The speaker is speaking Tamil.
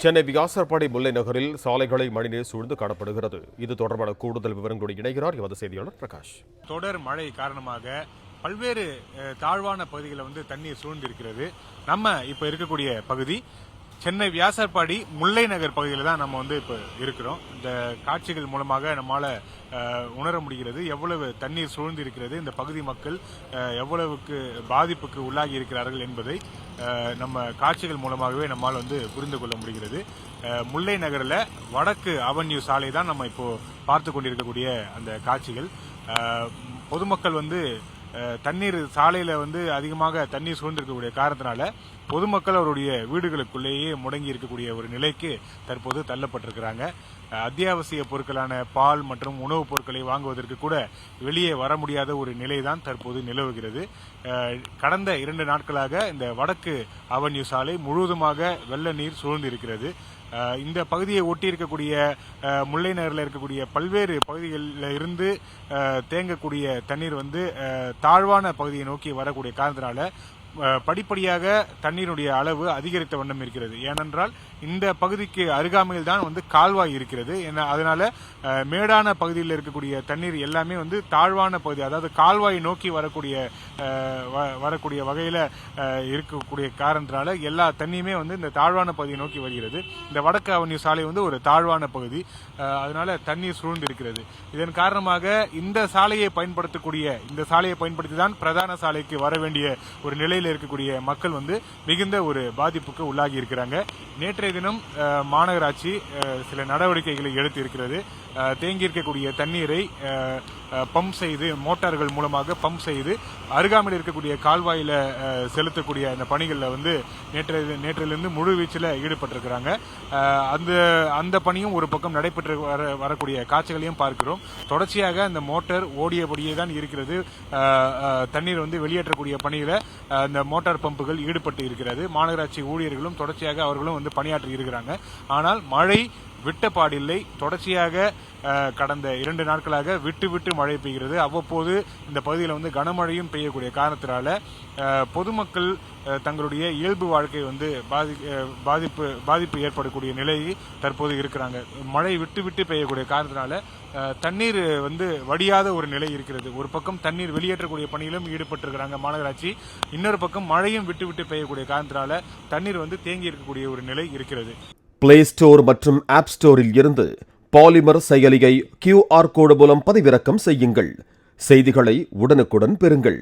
சென்னை வியாசர்பாடி முல்லை நகரில் சாலைகளை மழைநீர் சூழ்ந்து காணப்படுகிறது. இது தொடர்பான கூடுதல் விவரங்களோடு இணைகிறார் எமது செய்தியாளர் பிரகாஷ். தொடர் மழை காரணமாக பல்வேறு தாழ்வான பகுதிகளில் தண்ணீர் சூழ்ந்திருக்கிறது. நம்ம இப்ப இருக்கக்கூடிய பகுதி சென்னை வியாசர்பாடி முல்லை நகர் பகுதியில் தான் நம்ம இப்ப இருக்கிறோம். இந்த காட்சிகள் மூலமாக நம்மால உணர முடிகிறது எவ்வளவு தண்ணீர் சூழ்ந்து இருக்கிறது, இந்த பகுதி மக்கள் எவ்வளவுக்கு பாதிப்புக்கு உள்ளாகி இருக்கிறார்கள் என்பதை நம்ம காட்சிகள் மூலமாகவே நம்மால் புரிந்து கொள்ள முடிகிறது. முல்லை நகரில் வடக்கு அவென்யூ சாலை தான் நம்ம இப்போ பார்த்து கொண்டிருக்கக்கூடிய அந்த காட்சிகள். பொதுமக்கள் தண்ணீர் சாலையில அதிகமாக தண்ணீர் சூழ்ந்திருக்கக்கூடிய காரணத்தினால பொதுமக்கள் அவருடைய வீடுகளுக்குள்ளேயே முடங்கி இருக்கக்கூடிய ஒரு நிலைக்கு தற்போது தள்ளப்பட்டிருக்கிறாங்க. அத்தியாவசிய பொருட்களான பால் மற்றும் உணவுப் பொருட்களை வாங்குவதற்கு கூட வெளியே வர முடியாத ஒரு நிலைதான் தற்போது நிலவுகிறது. கடந்த 2 நாட்களாக இந்த வடக்கு அவென்யூ சாலை முழுவதுமாக வெள்ள நீர் சூழ்ந்து இருக்கிறது. இந்த பகுதியை ஒட்டி இருக்கக்கூடிய முல்லை நகரில் இருக்கக்கூடிய பல்வேறு பகுதிகளில் இருந்து தேங்கக்கூடிய தண்ணீர் தாழ்வான பகுதியை நோக்கி வரக்கூடிய காரணத்தினால படிப்படியாக தண்ணீருடைய அளவு அதிகரித்த வண்ணம் இருக்கிறது. ஏனென்றால் இந்த பகுதிக்கு அருகாமையில் தான் கால்வாய் இருக்கிறது. அதனால மேடான பகுதியில் இருக்கக்கூடிய தண்ணீர் எல்லாமே தாழ்வான பகுதி, அதாவது கால்வாய் நோக்கி வரக்கூடிய வகையில இருக்கக்கூடிய காரணத்தினால எல்லா தண்ணியுமே இந்த தாழ்வான பகுதியை நோக்கி வருகிறது. இந்த வடக்கு அவென்யூ சாலை ஒரு தாழ்வான பகுதி, அதனால தண்ணீர் சூழ்ந்து இருக்கிறது. இதன் காரணமாக இந்த சாலையை பயன்படுத்தி தான் பிரதான சாலைக்கு வர வேண்டிய ஒரு நிலையில் இருக்கக்கூடிய மக்கள் மிகுந்த ஒரு பாதிப்புக்கு உள்ளாகி இருக்கிறாங்க. நேற்றைய தினம் மாநகராட்சி சில நடவடிக்கைகளை எடுத்து இருக்கிறது. தேங்கி இருக்கக்கூடிய தண்ணீரை பம்ப் செய்து, மோட்டார்கள் மூலமாக பம்ப் செய்து அருகாமையில் இருக்கக்கூடிய கால்வாயில செலுத்தக்கூடிய அந்த பணிகளில் நேற்றிலிருந்து முழு வீச்சில் ஈடுபட்டிருக்கிறாங்க. அந்த பணியும் ஒரு பக்கம் நடைபெற்று வரக்கூடிய காட்சிகளையும் பார்க்கிறோம். தொடர்ச்சியாக அந்த மோட்டார் ஓடியபடியே தான் இருக்கிறது. தண்ணீர் வெளியேற்றக்கூடிய பணியில அந்த மோட்டார் பம்புகள் ஈடுபட்டு இருக்கிறது. மாநகராட்சி ஊழியர்களும் தொடர்ச்சியாக அவர்களும் பணியாற்றி இருக்கிறாங்க. ஆனால் மழை விட்டபாடில்லை. தொடர்ச்சியாக கடந்த 2 நாட்களாக விட்டு மழை பெய்கிறது. அவ்வப்போது இந்த பகுதியில் கனமழையும் பெய்யக்கூடிய காரணத்தினால பொதுமக்கள் தங்களுடைய இயல்பு வாழ்க்கை பாதிப்பு ஏற்படக்கூடிய நிலையை தற்போது இருக்கிறாங்க. மழை விட்டு பெய்யக்கூடிய காரணத்தினால தண்ணீர் வடியாத ஒரு நிலை இருக்கிறது. ஒரு பக்கம் தண்ணீர் வெளியேற்றக்கூடிய பணியிலும் ஈடுபட்டிருக்கிறாங்க மாநகராட்சி. இன்னொரு பக்கம் மழையும் விட்டு பெய்யக்கூடிய காரணத்தினால தண்ணீர் தேங்கி இருக்கக்கூடிய ஒரு நிலை இருக்கிறது. பிளே ஸ்டோர் மற்றும் ஆப் ஸ்டோரில் இருந்து பாலிமர் செயலியை QR கோடு மூலம் பதிவிறக்கம் செய்யுங்கள். செய்திகளை உடனுக்குடன் பெறுங்கள்.